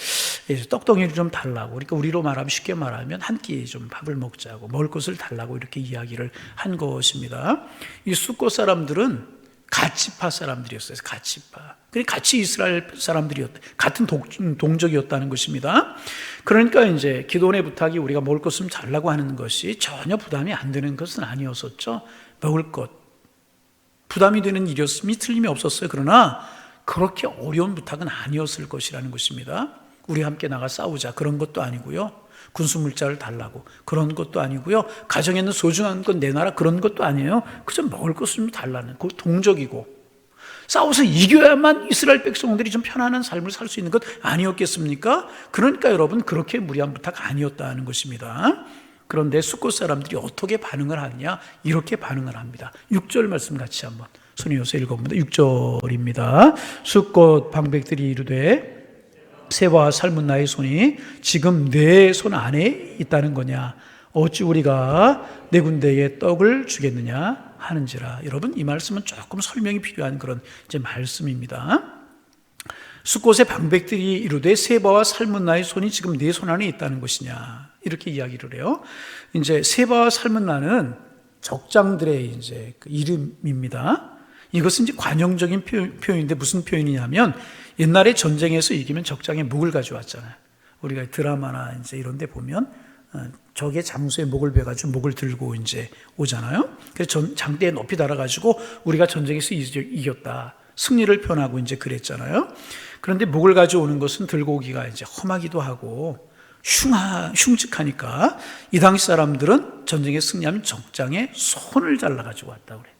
떡덩이를 좀 달라고, 그러니까 우리로 말하면 쉽게 말하면 한 끼 좀 밥을 먹자고, 먹을 것을 달라고 이렇게 이야기를 한 것입니다. 이 숫곳 사람들은 가치파 사람들이었어요. 가치파. 그러니까 같이 이스라엘 사람들이었다. 같은 동족이었다는 것입니다. 그러니까 이제 기도원의 부탁이 우리가 먹을 것 좀 달라고 하는 것이 전혀 부담이 안 되는 것은 아니었었죠. 먹을 것. 부담이 되는 일이었음이 틀림이 없었어요. 그러나 그렇게 어려운 부탁은 아니었을 것이라는 것입니다. 우리 함께 나가 싸우자 그런 것도 아니고요. 군수물자를 달라고 그런 것도 아니고요. 가정에 있는 소중한 건 내놔라 그런 것도 아니에요. 그저 먹을 것을 좀 달라는 그 동족이고 싸워서 이겨야만 이스라엘 백성들이 좀 편안한 삶을 살 수 있는 것 아니었겠습니까? 그러니까 여러분 그렇게 무리한 부탁 아니었다는 것입니다. 그런데 숫곳 사람들이 어떻게 반응을 하느냐? 이렇게 반응을 합니다. 6절 말씀 같이 한번 손에 여서 읽어봅니다. 6절입니다. 숫곳 방백들이 이르되 세바와 살문나의 손이 지금 내 손 안에 있다는 거냐? 어찌 우리가 네 군대에 떡을 주겠느냐 하는지라. 여러분 이 말씀은 조금 설명이 필요한 그런 이제 말씀입니다. 숫곳의 방백들이 이르되 세바와 살문나의 손이 지금 네 손 안에 있다는 것이냐 이렇게 이야기를 해요. 이제 세바와 살문나는 적장들의 이제 그 이름입니다. 이것은 이제 관용적인 표현인데 무슨 표현이냐면 옛날에 전쟁에서 이기면 적장에 목을 가져왔잖아요. 우리가 드라마나 이제 이런 데 보면 적의 장수의 목을 베가지고 목을 들고 이제 오잖아요. 그래서 장대에 높이 달아가지고 우리가 전쟁에서 이겼다. 승리를 표현하고 이제 그랬잖아요. 그런데 목을 가져오는 것은 들고 오기가 이제 험하기도 하고 흉측하니까 이 당시 사람들은 전쟁에 승리하면 적장에 손을 잘라가지고 왔다고 그래요.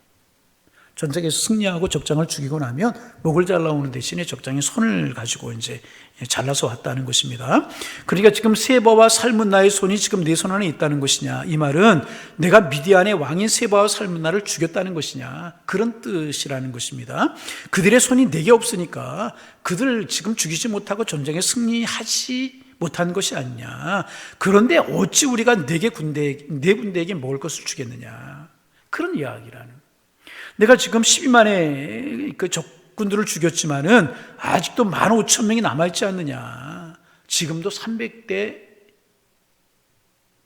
전쟁에서 승리하고 적장을 죽이고 나면 목을 잘라오는 대신에 적장에 손을 가지고 이제 잘라서 왔다는 것입니다. 그러니까 지금 세바와 살문나의 손이 지금 내 손 안에 있다는 것이냐, 이 말은 내가 미디안의 왕인 세바와 살문나를 죽였다는 것이냐, 그런 뜻이라는 것입니다. 그들의 손이 내게 없으니까 그들 지금 죽이지 못하고 전쟁에 승리하지 못한 것이 아니냐. 그런데 어찌 우리가 네 군대에게 먹을 것을 주겠느냐, 그런 이야기라는. 내가 지금 12만의 그 적군들을 죽였지만은 아직도 15,000명이 남아있지 않느냐. 지금도 300대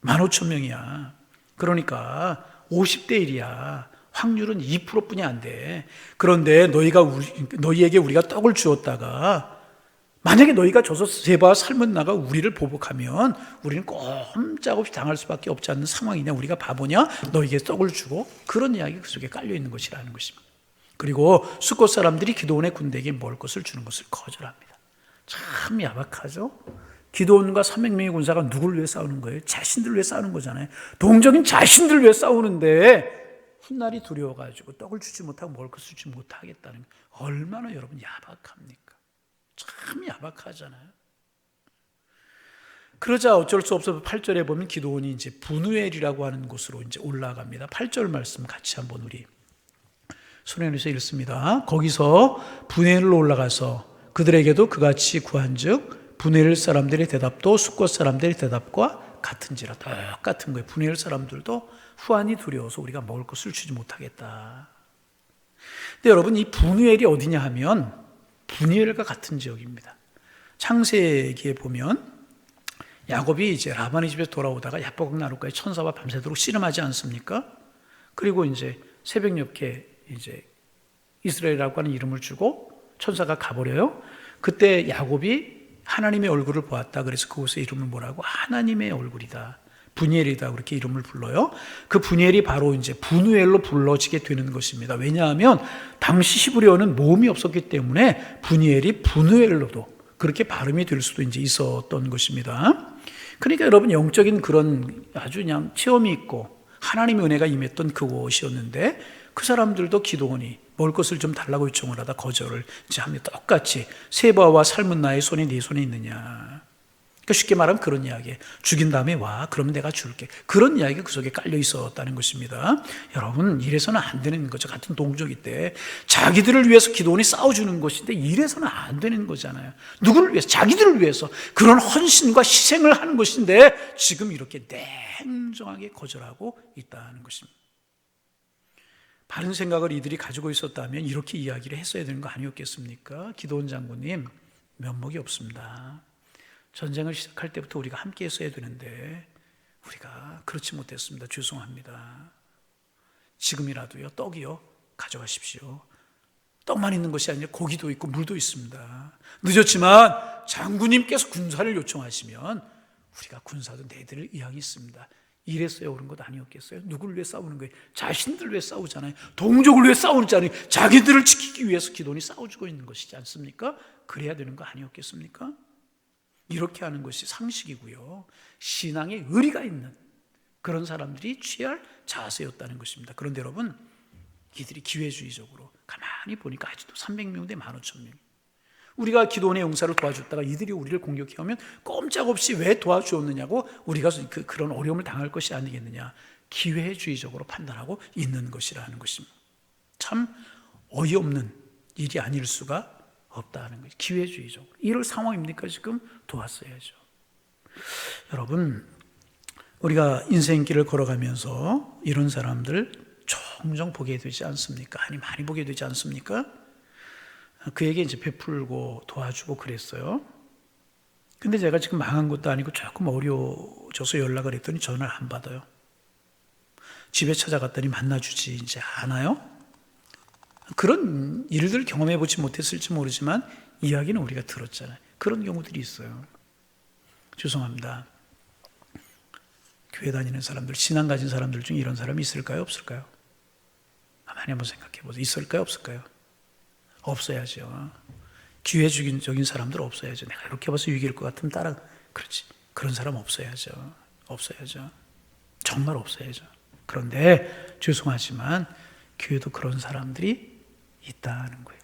15,000명이야. 그러니까 50대 1이야. 확률은 2%뿐이 안 돼. 그런데 너희에게 우리가 떡을 주었다가 만약에 너희가 줘서 세바와 살문나가 우리를 보복하면 우리는 꼼짝없이 당할 수밖에 없지 않는 상황이냐? 우리가 바보냐? 너희에게 떡을 주고, 그런 이야기 그 속에 깔려 있는 것이라는 것입니다. 그리고 숫곳 사람들이 기드온의 군대에게 먹을 것을 주는 것을 거절합니다. 참 야박하죠? 기드온과 300명의 군사가 누구를 위해 싸우는 거예요? 자신들을 위해 싸우는 거잖아요. 동적인 자신들을 위해 싸우는데 훗날이 두려워가지고 떡을 주지 못하고 먹을 것을 주지 못하겠다는 거. 얼마나 여러분 야박합니까? 참 야박하잖아요. 그러자 어쩔 수 없어서 8절에 보면 기드온이 이제 분우엘이라고 하는 곳으로 이제 올라갑니다. 8절 말씀 같이 한번 우리 손에서 읽습니다. 거기서 분우엘로 올라가서 그들에게도 그같이 구한즉 분우엘 사람들의 대답도 숫곳 사람들의 대답과 같은지라. 똑같은 거예요. 분우엘 사람들도 후환이 두려워서 우리가 먹을 것을 주지 못하겠다. 근데 여러분 이 분우엘이 어디냐 하면 분이엘과 같은 지역입니다. 창세기에 보면 야곱이 이제 라반의 집에서 돌아오다가 야복 나루가에 천사와 밤새도록 씨름하지 않습니까? 그리고 이제 새벽녘에 이제 이스라엘이라고 하는 이름을 주고 천사가 가버려요. 그때 야곱이 하나님의 얼굴을 보았다. 그래서 그곳의 이름을 뭐라고? 하나님의 얼굴이다. 분이엘이다 그렇게 이름을 불러요. 그 분이엘이 바로 이제 분우엘로 불러지게 되는 것입니다. 왜냐하면 당시 히브리어는 모음이 없었기 때문에 분이엘이 분우엘로도 그렇게 발음이 될 수도 이제 있었던 것입니다. 그러니까 여러분 영적인 그런 아주 그냥 체험이 있고 하나님의 은혜가 임했던 그곳이었는데 그 사람들도 기도원이 먹을 것을 좀 달라고 요청을 하다 거절을 이제 하며 똑같이 세바와 삶은 나의 손이 네 손에 있느냐. 그러니까 쉽게 말하면 그런 이야기. 죽인 다음에 와. 그러면 내가 줄게. 그런 이야기가 그 속에 깔려 있었다는 것입니다. 여러분 이래서는 안 되는 거죠. 같은 동족일 때 자기들을 위해서 기도원이 싸워주는 것인데 이래서는 안 되는 거잖아요. 누구를 위해서? 자기들을 위해서 그런 헌신과 희생을 하는 것인데 지금 이렇게 냉정하게 거절하고 있다는 것입니다. 바른 생각을 이들이 가지고 있었다면 이렇게 이야기를 했어야 되는 거 아니었겠습니까? 기도원 장군님 면목이 없습니다. 전쟁을 시작할 때부터 우리가 함께 했어야 되는데 우리가 그렇지 못했습니다. 죄송합니다. 지금이라도요 떡이요 가져가십시오. 떡만 있는 것이 아니라 고기도 있고 물도 있습니다. 늦었지만 장군님께서 군사를 요청하시면 우리가 군사도 내드릴 의향이 있습니다. 이랬어야 옳은 것 아니었겠어요? 누구를 위해 싸우는 거예요? 자신들을 위해 싸우잖아요. 동족을 위해 싸우잖아요. 자기들을 지키기 위해서 기도원이 싸워주고 있는 것이지 않습니까? 그래야 되는 거 아니었겠습니까? 이렇게 하는 것이 상식이고요. 신앙에 의리가 있는 그런 사람들이 취할 자세였다는 것입니다. 그런데 여러분, 이들이 기회주의적으로 가만히 보니까 아직도 300명 대 15,000명. 우리가 기도원의 용사를 도와줬다가 이들이 우리를 공격해오면 꼼짝없이 왜 도와주었느냐고 우리가 그런 어려움을 당할 것이 아니겠느냐. 기회주의적으로 판단하고 있는 것이라는 것입니다. 참 어이없는 일이 아닐 수가 없다는 거죠. 기회주의적으로. 이럴 상황입니까? 지금 도왔어야죠. 여러분, 우리가 인생길을 걸어가면서 이런 사람들 종종 보게 되지 않습니까? 아니 많이 보게 되지 않습니까? 그에게 이제 베풀고 도와주고 그랬어요. 근데 제가 지금 망한 것도 아니고 조금 어려워져서 연락을 했더니 전화를 안 받아요. 집에 찾아갔더니 만나주지 이제 않아요? 그런 일들 경험해 보지 못했을지 모르지만 이야기는 우리가 들었잖아요. 그런 경우들이 있어요. 죄송합니다. 교회 다니는 사람들, 신앙 가진 사람들 중에 이런 사람이 있을까요? 없을까요? 가만히 한번 생각해 보세요. 있을까요? 없을까요? 없어야죠. 기회주의적인 사람들 없어야죠. 내가 이렇게 봐서 위기일 것 같으면 따라 그렇지. 그런 사람 없어야죠. 없어야죠. 정말 없어야죠. 그런데 죄송하지만 교회도 그런 사람들이 있다는 거예요.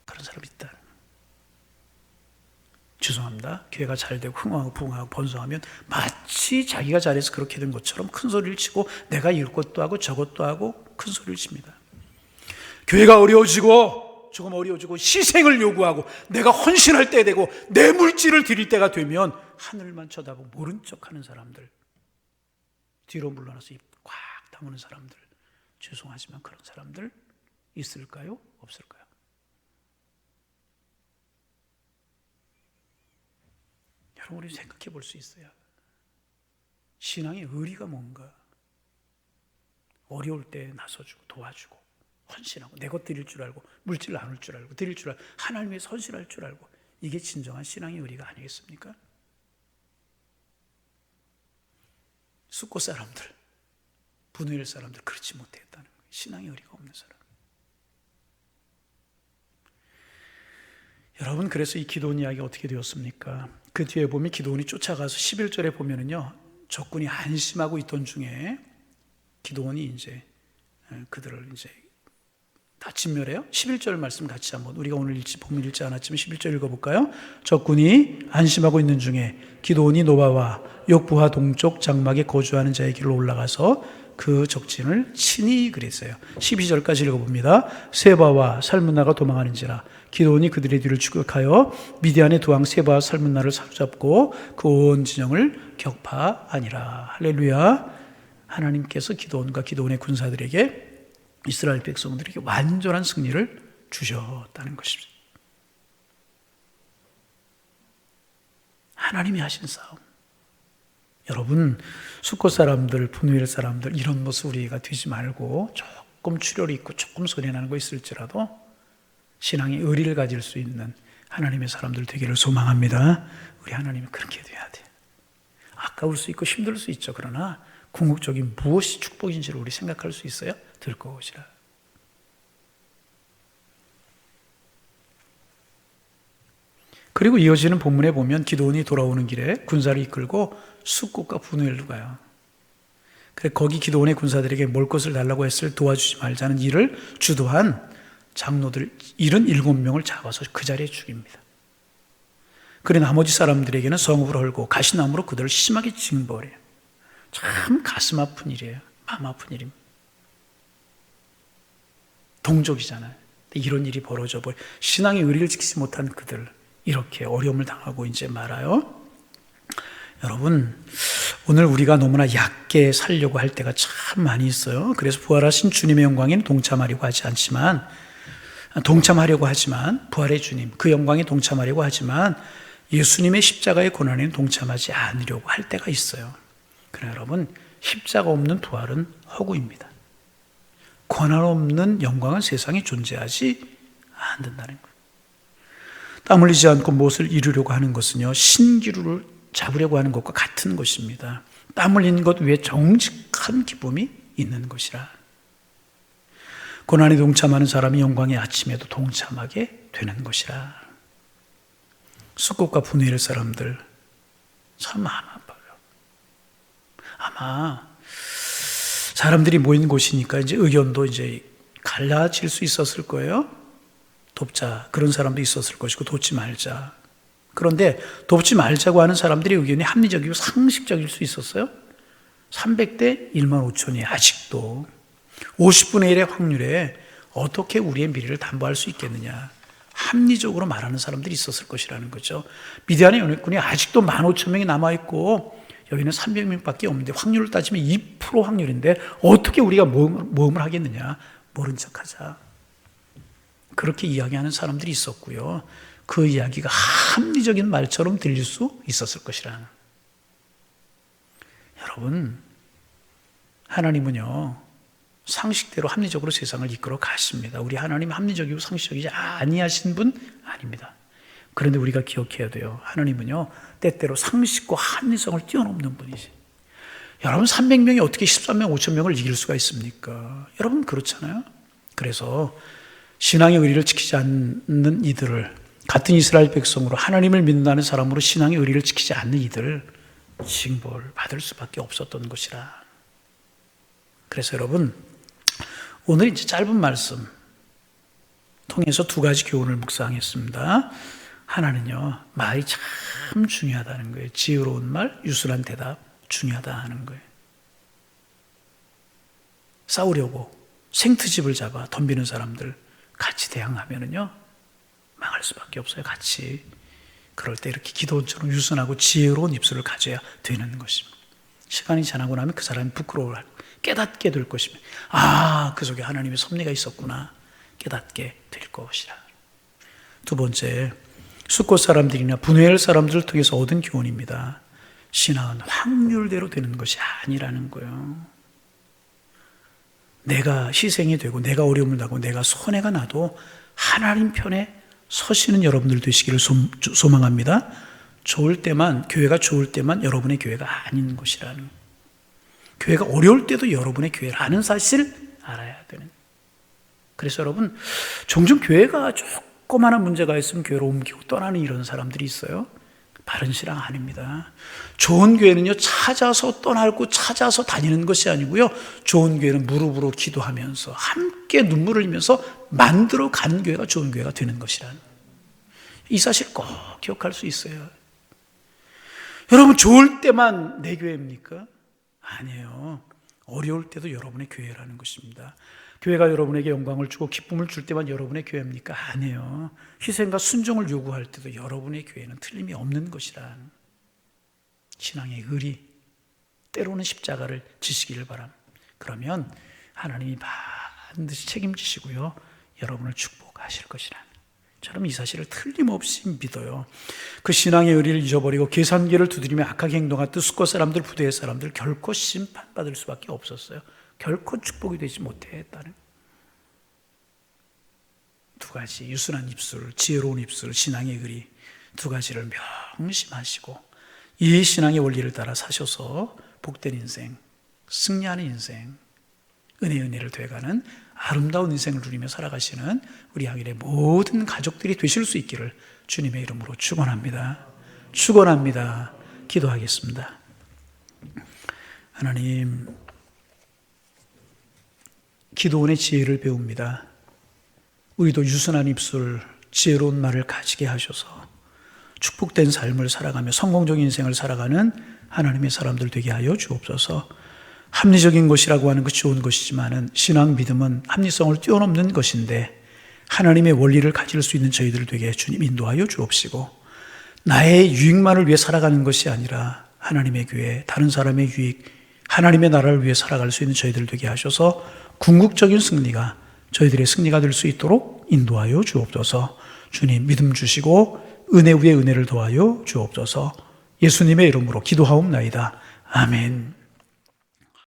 그런 사람이 있다는 거예요. 죄송합니다. 교회가 잘 되고 흥황하고 부흥하고 번성하면 마치 자기가 잘해서 그렇게 된 것처럼 큰 소리를 치고 내가 이것도 하고 저것도 하고 큰 소리를 칩니다. 교회가 어려워지고 조금 어려워지고 희생을 요구하고 내가 헌신할 때 되고 내 물질을 드릴 때가 되면 하늘만 쳐다보고 모른 척하는 사람들, 뒤로 물러나서 입 꽉 다무는 사람들, 죄송하지만 그런 사람들 있을까요? 없을까요? 여러분 우리 생각해 볼 수 있어요. 신앙의 의리가 뭔가. 어려울 때 나서주고 도와주고 헌신하고 내 것 드릴 줄 알고 물질 나눌 줄 알고 드릴 줄 알고 하나님 위해서 헌신할 줄 알고 이게 진정한 신앙의 의리가 아니겠습니까? 숫곳 사람들, 분우엘 사람들 그렇지 못했다는 거예요. 신앙의 의리가 없는 사람. 여러분 그래서 이 기도원 이야기가 어떻게 되었습니까? 그 뒤에 보면 기도원이 쫓아가서 11절에 보면은요 적군이 안심하고 있던 중에 기도원이 이제 그들을 이제 다 진멸해요. 11절 말씀 같이 한번 우리가 오늘 본문 읽지 않았지만 11절 읽어볼까요? 적군이 안심하고 있는 중에 기도원이 노바와 욕부하 동쪽 장막에 거주하는 자의 길로 올라가서 그 적진을 친히 그랬어요. 12절까지 읽어봅니다. 세바와 살문나가 도망하는지라 기도원이 그들의 뒤를 추격하여 미디안의 두 왕 세바와 살문나를 사로잡고 그 온 진영을 격파하니라. 할렐루야. 하나님께서 기도원과 기도원의 군사들에게 이스라엘 백성들에게 완전한 승리를 주셨다는 것입니다. 하나님이 하신 싸움. 여러분 숫곳 사람들, 분우엘 사람들 이런 모습 우리가 되지 말고 조금 출혈이 있고 조금 소리나는 거 있을지라도 신앙의 의리를 가질 수 있는 하나님의 사람들 되기를 소망합니다. 우리 하나님이 그렇게 돼야 돼요. 아까울 수 있고 힘들 수 있죠. 그러나 궁극적인 무엇이 축복인지를 우리 생각할 수 있어야 될 것이라. 그리고 이어지는 본문에 보면 기드온이 돌아오는 길에 군사를 이끌고 숫곳과 분우엘로 가요. 그래 거기 기드온의 군사들에게 먹을 것을 달라고 했을 도와주지 말자는 일을 주도한 장로들 77명을 잡아서 그 자리에 죽입니다. 그래 나머지 사람들에게는 성읍을 헐고 가시나무로 그들을 심하게 징벌해요. 참 가슴 아픈 일이에요. 마음 아픈 일입니다. 동족이잖아요. 이런 일이 벌어져 버려. 신앙의 의리를 지키지 못한 그들 이렇게 어려움을 당하고 이제 말아요. 여러분 오늘 우리가 너무나 얕게 살려고 할 때가 참 많이 있어요. 그래서 부활하신 주님의 영광에 동참하려고 하지만 부활의 주님 그 영광에 동참하려고 하지만 예수님의 십자가의 고난에는 동참하지 않으려고 할 때가 있어요. 그러나 여러분 십자가 없는 부활은 허구입니다. 고난 없는 영광은 세상에 존재하지 않는다는 거예요. 땀 흘리지 않고 무엇을 이루려고 하는 것은요 신기루를 잡으려고 하는 것과 같은 것입니다. 땀 흘리는 것 위에 정직한 기쁨이 있는 것이라. 고난에 동참하는 사람이 영광의 아침에도 동참하게 되는 것이라. 숫곳과 분해일 사람들 참 마음 아파요. 아마 사람들이 모인 곳이니까 이제 의견도 이제 갈라질 수 있었을 거예요. 돕자 그런 사람도 있었을 것이고 돕지 말자. 그런데 돕지 말자고 하는 사람들의 의견이 합리적이고 상식적일 수 있었어요. 300대 1만 5천이 아직도 50분의 1의 확률에 어떻게 우리의 미래를 담보할 수 있겠느냐. 합리적으로 말하는 사람들이 있었을 것이라는 거죠. 미디안의 연합군이 아직도 15,000명이 남아있고 여기는 300명밖에 없는데 확률을 따지면 2% 확률인데 어떻게 우리가 모험을 하겠느냐. 모른 척하자. 그렇게 이야기하는 사람들이 있었고요. 그 이야기가 합리적인 말처럼 들릴 수 있었을 것이라는. 여러분, 하나님은요, 상식대로 합리적으로 세상을 이끌어 가십니다. 우리 하나님 합리적이고 상식적이지 아니하신 분 아닙니다. 그런데 우리가 기억해야 돼요. 하나님은요, 때때로 상식과 합리성을 뛰어넘는 분이지. 여러분, 300명이 어떻게 13명, 5,000명을 이길 수가 있습니까? 여러분, 그렇잖아요. 그래서 신앙의 의리를 지키지 않는 이들을 같은 이스라엘 백성으로 하나님을 믿는다는 사람으로 신앙의 의리를 지키지 않는 이들을 징벌 받을 수밖에 없었던 것이라. 그래서 여러분 오늘 이제 짧은 말씀 통해서 두 가지 교훈을 묵상했습니다. 하나는요 말이 참 중요하다는 거예요. 지혜로운 말, 유순한 대답 중요하다 하는 거예요. 싸우려고 생트집을 잡아 덤비는 사람들 같이 대항하면은요 망할 수밖에 없어요. 같이. 그럴 때 이렇게 기도원처럼 유순하고 지혜로운 입술을 가져야 되는 것입니다. 시간이 지나고 나면 그 사람이 부끄러워할 깨닫게 될 것입니다. 아, 그 속에 하나님의 섭리가 있었구나 깨닫게 될 것이라. 두 번째, 숫곳 사람들이나 분해할 사람들을 통해서 얻은 교훈입니다. 신앙은 확률대로 되는 것이 아니라는 거예요. 내가 희생이 되고 내가 어려움을 당하고 내가 손해가 나도 하나님 편에 서시는 여러분들 되시기를 소망합니다. 좋을 때만, 교회가 좋을 때만 여러분의 교회가 아닌 것이라는, 교회가 어려울 때도 여러분의 교회라는 사실을 알아야 되는. 그래서 여러분 종종 교회가 조그마한 문제가 있으면 교회로 옮기고 떠나는 이런 사람들이 있어요. 바른 신앙 아닙니다. 좋은 교회는요 찾아서 떠나고 찾아서 다니는 것이 아니고요, 좋은 교회는 무릎으로 기도하면서 함께 눈물을 흘리면서 만들어 간 교회가 좋은 교회가 되는 것이라는, 이 사실 꼭 기억할 수 있어요. 여러분 좋을 때만 내 교회입니까? 아니에요. 어려울 때도 여러분의 교회라는 것입니다. 교회가 여러분에게 영광을 주고 기쁨을 줄 때만 여러분의 교회입니까? 아니에요. 희생과 순종을 요구할 때도 여러분의 교회는 틀림이 없는 것이란 신앙의 의리, 때로는 십자가를 지시기를 바랍니다. 그러면 하나님이 반드시 책임지시고요 여러분을 축복하실 것이란, 저는 이 사실을 틀림없이 믿어요. 그 신앙의 의리를 잊어버리고 계산기를 두드리며 악하게 행동했던 숫곳 사람들, 부대의 사람들 결코 심판받을 수밖에 없었어요. 결코 축복이 되지 못했다는 두 가지, 유순한 입술, 지혜로운 입술, 신앙의 의리 두 가지를 명심하시고 이 신앙의 원리를 따라 사셔서 복된 인생, 승리하는 인생, 은혜를 돼가는 아름다운 인생을 누리며 살아가시는 우리 향일의 모든 가족들이 되실 수 있기를 주님의 이름으로 축원합니다. 축원합니다. 기도하겠습니다. 하나님, 기도원의 지혜를 배웁니다. 우리도 유순한 입술, 지혜로운 말을 가지게 하셔서 축복된 삶을 살아가며 성공적인 인생을 살아가는 하나님의 사람들 되게 하여 주옵소서. 합리적인 것이라고 하는 것이 좋은 것이지만 신앙 믿음은 합리성을 뛰어넘는 것인데 하나님의 원리를 가질 수 있는 저희들 되게 주님 인도하여 주옵시고, 나의 유익만을 위해 살아가는 것이 아니라 하나님의 교회, 다른 사람의 유익, 하나님의 나라를 위해 살아갈 수 있는 저희들 되게 하셔서 궁극적인 승리가 저희들의 승리가 될 수 있도록 인도하여 주옵소서. 주님 믿음 주시고 은혜 위에 은혜를 더하여 주옵소서. 예수님의 이름으로 기도하옵나이다. 아멘.